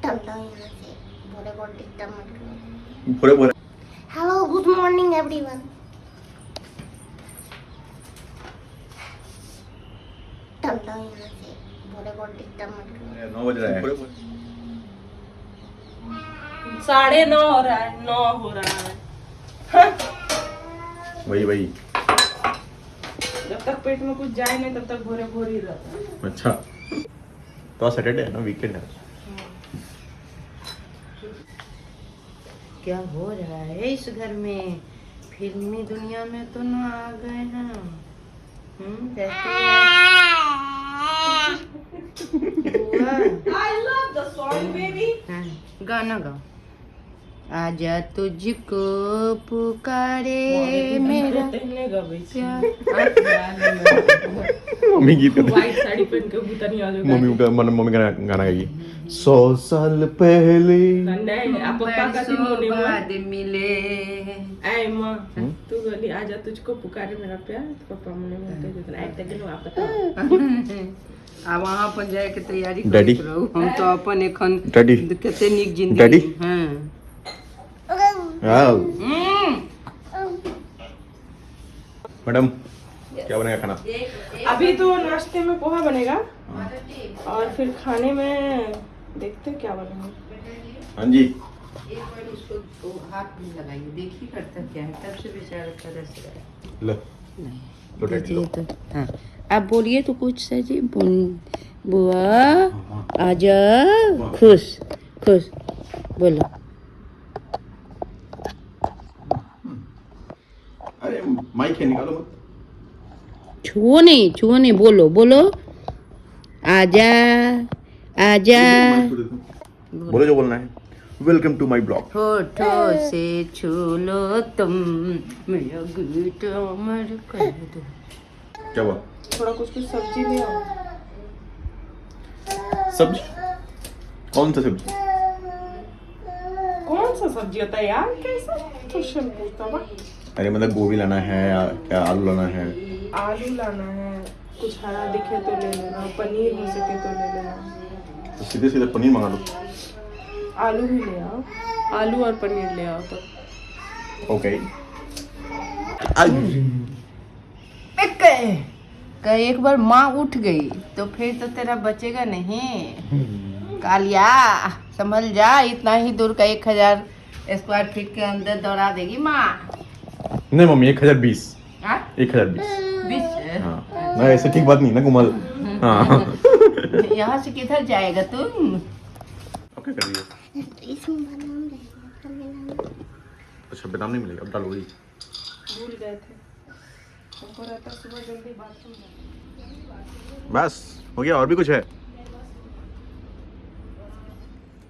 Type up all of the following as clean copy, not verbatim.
भोरे भोरे hello good morning everyone. भोरे बहुत टिकटा मत करो। 9 बज रहा है। 9:30 हो रहा है, 9 हो रहा है। वही जब तक पेट में कुछ जाए नहीं तब तक भोरे भोर ही रहता है। अच्छा, तो सैटरडे है ना, वीकेंड है। क्या हो रहा है इस घर में? फिल्मी दुनिया में तो ना आ गए हैं। बुआ, I love the song, baby. हाँ, गाना गाओ। आजा तुझको पुकारे मेरा प्यार। मम्मी गीत गाती व्हाइट साड़ी पहन के भूतनी आ जाओ। मम्मी गाना गाएगी। 100 साल पहले नहीं, आप पापा का दिन होने बाद मिले। ऐ माँ, तू बोली आजा तुझको पुकारे मेरा प्यार, तो पापा मुझे बोलते जितना ऐसे दिन आप बताओ। अब वहाँ पर जाए के तैयारी डैडी। करत रहू। हम तो अपन एखन डैडी। कते नीक जिंदगी। डैडी। हाँ। मैडम क्या बनेगा खाना? अभी तो नाश्ते में पोहा बनेगा और फिर खाने में देखते हैं क्या बनेगा। हाँ जी, एक बार उसको हाथ में लगाइए, देखिए करता क्या है, तब से बेचारा तरस रहा है। लो नहीं लो डैडी लो। तो हाँ, आप बोलिए तो कुछ सजी। बुआ आजा, खुश खुश बोलो। अरे माइक है, निकालो मत। छुओ नहीं, बोलो बोलो। आजा आजा। बोलो जो बोलना है। Welcome to my blog. होठों से छू लो तुम, मेरा गीत अमर कर दो। क्या हुआ? थोड़ा कुछ सब्जी ले आओ। सब्जी? कौन सा सब्जी? कौन सा सब्जी होता है यार? कैसा क्वेश्चन पूछता बा? अरे मतलब गोभी लाना है या क्या आलू लाना है? आलू लाना है, कुछ हरा दिखे तो ले लेना, पनीर हो सके तो ले लेना। तो सीधे सीधे पनीर मंगा लो। आलू भी ले आओ, आलू और पनीर ले आओ तो। ओके। एक बार माँ उठ गई तो फिर तो तेरा बचेगा नहीं। कालिया संभल जा, इतना ही दूर का 1000 स्क्वायर फीट के अंदर दौड़ा देगी माँ। नहीं मम्मी, 1020। हाँ? 1020। 20? हाँ ना, ऐसे ठीक बात नहीं ना कुमल। हाँ यहाँ से किधर जाएगा तुम? ओके कर दिया। इसमें बादाम रहेगा। अच्छा बेदाम नहीं मिलेगा, अब डालो वही। भूल गए थे, हमको रहता सुबह जल्दी बाथरूम जाना। बस हो गया? और भी कुछ है?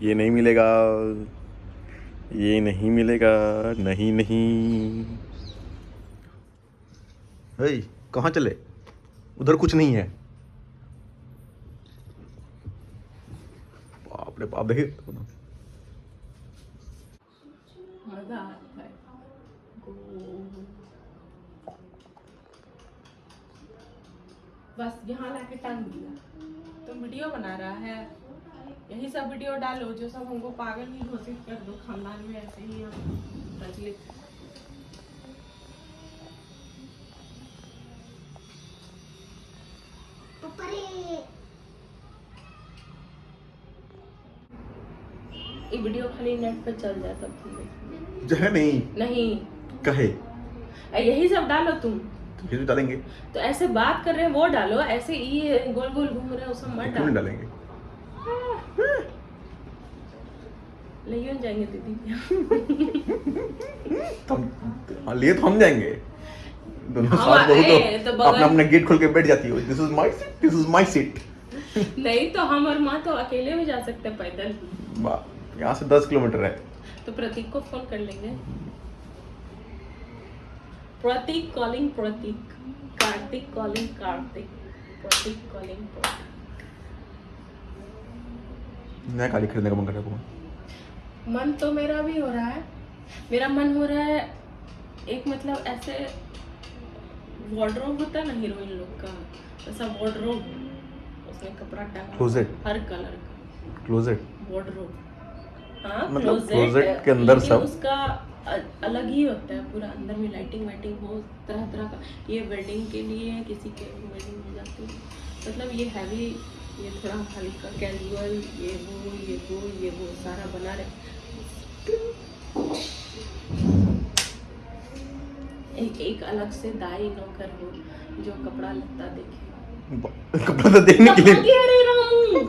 ये नहीं मिलेगा, ये नहीं मिलेगा, नहीं। हे, कहाँ चले? उधर कुछ नहीं है। बाप रे बाप, देखिए मजा आता है। बस यहाँ लाके टांग दिया। तुम वीडियो बना रहा है, यही सब वीडियो डालो जो सब हमको पागल ही घोषित कर दो। खानदान में ऐसे ही हम प्रचलित। ये वीडियो खाली नेट पे चल जाए सब चीजें। जो है नहीं कहे यही सब डालो तुम। तो फिर भी डालेंगे। तो ऐसे बात कर रहे हैं वो डालो, ऐसे ये गोल गोल घूम रहे हैं वो सब मत क्यों नहीं डालो। डालेंगे? ले जाएंगे दीदी। हाँ, लिए तो हम जाएंगे दोनों हम साथ। बहू तो तो बगल- अपना अपना गेट खोल के बैठ जाती हो। This is my seat. नहीं तो हम और माँ तो अकेले भी जा सकते हैं पैदल। यहाँ से 10 किलोमीटर है। तो प्रतीक को फोन कर लेंगे। प्रतीक कॉलिंग प्रतीक, कार्तिक कॉलिंग कार्तिक, प्रतीक कॉलिंग प्रतीक। नया गाड़ी खरीदने का मन कर रहा है। मन तो मेरा भी हो रहा है। मेरा मन हो रहा है एक, मतलब ऐसे वार्डरोब होता है ना हीरोइन लोग का, वैसा वार्डरोब, उसमें कपड़ा टांगा क्लोजेट, हर कलर का क्लोजेट। वार्डरोब। हाँ, मतलब closet, closet के अंदर लेकिन सब? उसका अलग ही होता है पूरा, अंदर में लाइटिंग वाइटिंग हो तरह तरह का। ये वेडिंग के लिए है, किसी के वेडिंग हो जाती है, मतलब ये हैवी, ये थोड़ा हल्का कैजुअल, ये वो सारा बना रहे। एक अलग से दाई नौकर हो जो कपड़ा लत्ता देखे। कपड़ा तो देखने के लिए। अरे रामू,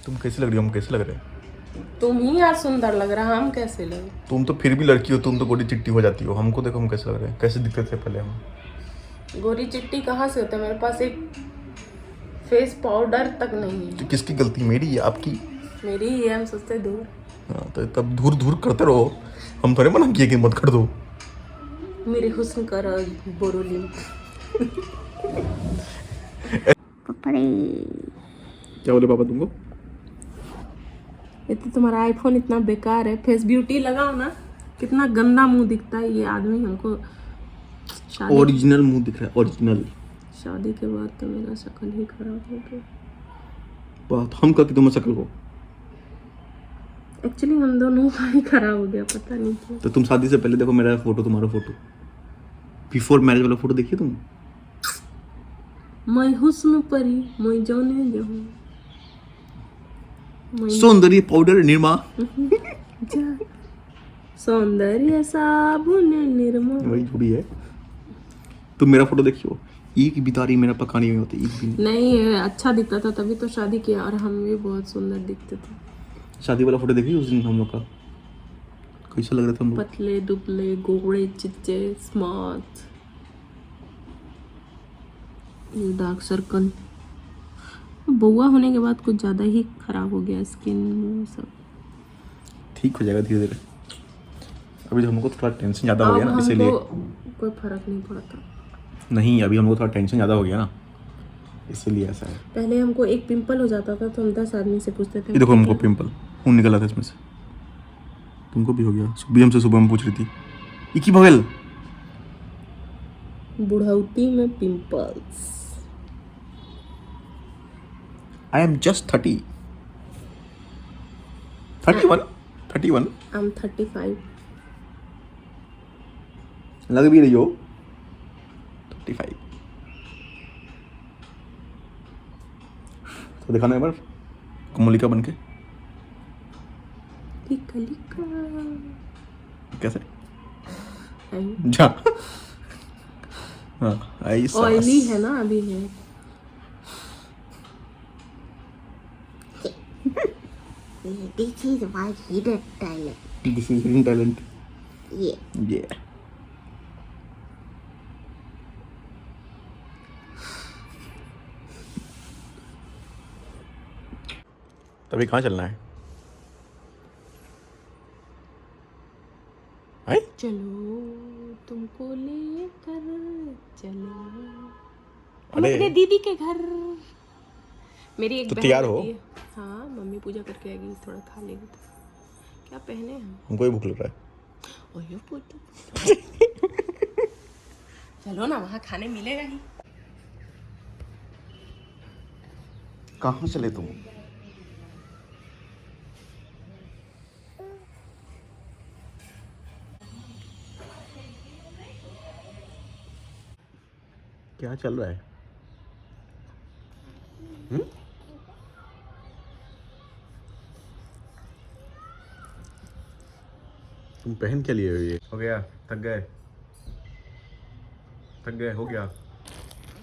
तुम कैसे लग रही हो, हम कैसे लग रहे हैं? तुम ही यार सुंदर लग रहा, हम कैसे लगे? तुम तो फिर भी लड़की हो, तुम तो गोरी चिट्टी हो जाती हो। हमको देखो हम कैसे लग रहे हैं, कैसे दिखते थे पहले हम। गोरी चिट्टी कहाँ से होता है? मेरे पास एक फेस पाउडर तक नहीं है। तो किसकी गलती, मेरी या आपकी? मेरी ही है, हम सोचते दूर। हाँ, तो तब धूर धूर करते रहो, हम थोड़े मना किए कि मत कर दो। मेरे हुस्न का राज बोरोलिन। पपड़े क्या बोले पापा तुमको? ये तो तुम्हारा आईफोन इतना बेकार है, फेस ब्यूटी लगाओ ना, कितना गंदा मुंह दिखता है ये आदमी। हमको ओरिजिनल मुंह दिख रहा है, ओरिजिनल। शादी के बाद तो मेरा शक्ल ही खराब हो गया। बात हम का कि तुम शक्ल को। एक्चुअली हम दोनों का ही खराब हो गया, पता नहीं क्यों। तो तुम शादी से पहले देखो मेरा फोटो, तुम्हारा फोटो, बिफोर मैरिज वाला फोटो देखिए तुम। मैं हुस्न परी, मैं जाने जहूं, मैं सौंदर्य पाउडर निर्मा, सौंदर्य साबुन निर्मा। वही थोड़ी है। तुम मेरा फोटो देखियो, एक बितारी मेरा पकानी में होती, एक भी नहीं। नहीं है, अच्छा दिखता था तभी तो शादी किया, और हम भी बहुत सुंदर दिखते थे। शादी वाला फोटो देखिए उस दिन हम लोग का, कैसा लग रहा था हम लोग। पतले दुबले गोरे चिच्चे स्मार्ट, ये डार्क सर्कल। बउआ होने के बाद कुछ ज़्यादा ही खराब हो गया स्किन, मुंह सब। ठीक हो जाएगा धीरे धीरे। अभी तो हमको थोड़ा टेंशन ज़्यादा हो गया अब ना, इसीलिए। हमको कोई फर्क नहीं पड़ता। नहीं, अभी हमको थोड़ा टेंशन ज़्यादा हो गया ना, इसीलिए ऐसा है। पहले हमको एक पिंपल हो जाता था तो हम 10 आदमी से पूछते थे। ये देखो हमको पिंपल, खून निकला था इसमें से। तुमको भी हो गया? सुबह हमसे सुबह में पूछ रही थी ये की भगल। बुढ़ौती में pimples. I am just 31। I am 35। लग भी रही हो 35। तो दिखाना एक बार कुमलिका बन के लिका लिका। कैसे आई- जा। हाँ, आई ऑयली है ना अभी है। This is my hidden talent. This is hidden talent. Yeah. ये तभी कहाँ चलना है? आई? चलो तुमको लेकर चले हम अरे। अपने दीदी के घर। मेरी एक तो बहन तैयार हो? रहती है। हाँ, मम्मी पूजा करके आएगी, थोड़ा खा लेगी तो। क्या पहने हम? हमको भी भूख लग रहा है। ओयो पुट्टू। चलो ना, वहाँ खाने मिलेगा ही। कहाँ चले तुम? क्या चल रहा है? तुम पहन के लिए हो ये? हो गया, थक गए? हो गया?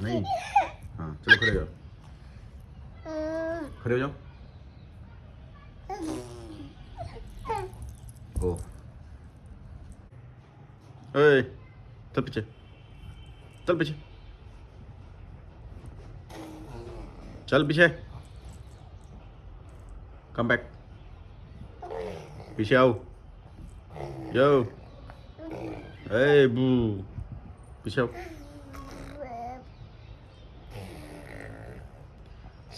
नहीं? हाँ, चलो खड़े हो जाओ, खड़े हो जाओ। ओ, ए, चल पीछे, चल पीछे, चल पीछे, कम बैक, पीछे आओ, यो, ए बू, पीछे आओ।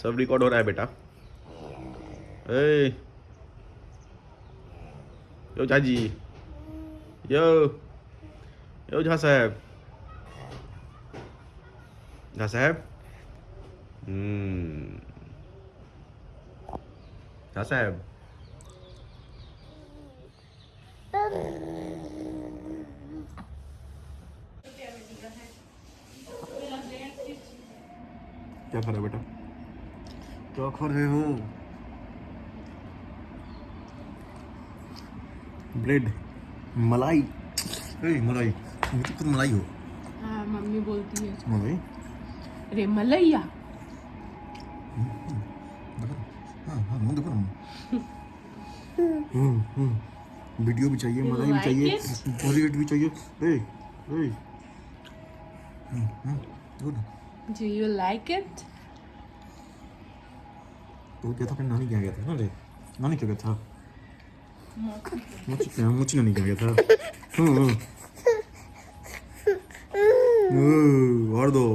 सब रिकॉर्ड हो रहा है बेटा। ए, यो झाजी, यो झा साहब, झा साहब। हाँ साहब। क्या खा रहे हो बेटा? क्या खा रहे हो? ब्रेड, मलाई। मलाई, मुझे खुद मलाई हो। हाँ मम्मी बोलती है मलाई। रे मलैया। हाँ हाँ मुँह देखो ना। वीडियो भी चाहिए, मलाई भी चाहिए, पॉलिट भी चाहिए। देखो ना। Do you like it? तो क्या था अपने नानी क्या गया था ना रे? नानी क्या गया था? मुझे नानी क्या गया था? और दो।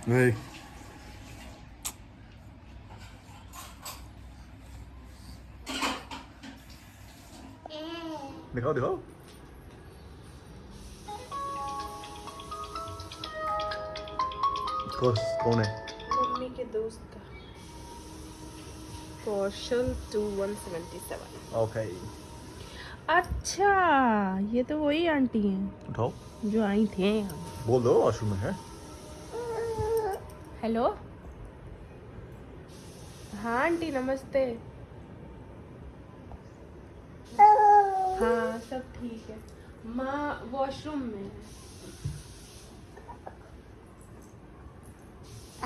Hey. दिखाओ दिखाओ। कौन है? मम्मी के दोस्त का कौशल 2177। ओके। अच्छा ये तो वही आंटी हैं उठाओ। जो आई थे। बोल दो वॉशरूम में है। हेलो हाँ आंटी नमस्ते। हाँ सब ठीक है। माँ वॉशरूम में है।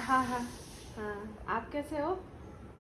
हाँ हाँ हाँ आप कैसे हो?